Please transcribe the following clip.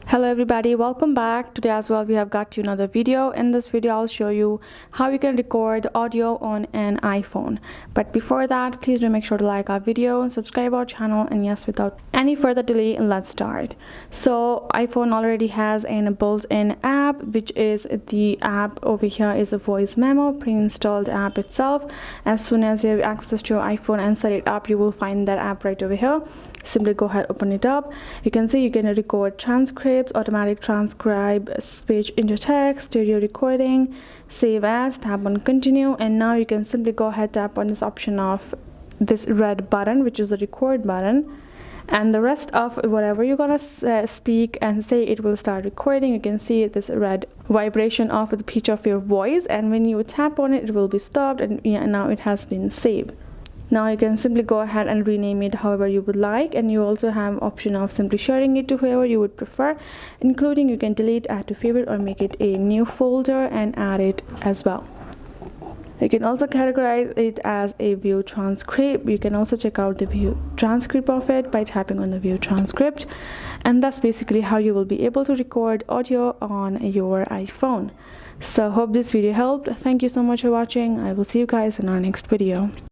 Hello everybody, welcome back. Today as well we have got to another video. In this video I'll show you how you can record audio on an iPhone. But before that, please do make sure to like our video and subscribe our channel, and yes, without any further delay, let's start. So iPhone already has a built-in app, which is the app over here is a Voice Memo pre-installed app itself. As soon as you have access to your iPhone and set it up, you will find that app right over here. Simply go ahead, open it up. You can see you can record transcripts, automatic transcribe speech into text, stereo recording, save as, tap on continue, and now you can simply go ahead, tap on this option of this red button, which is the record button, and the rest of whatever you're gonna speak and say, it will start recording. You can see this red vibration of the pitch of your voice, and when you tap on it, it will be stopped, and yeah, now it has been saved. Now you can simply go ahead and rename it however you would like, and you also have option of simply sharing it to whoever you would prefer, including you can delete, add to favorite, or make it a new folder and add it as well. You can also categorize it as a view transcript. You can also check out the view transcript of it by tapping on the view transcript, and that's basically how you will be able to record audio on your iPhone. So hope this video helped. Thank you so much for watching. I will see you guys in our next video.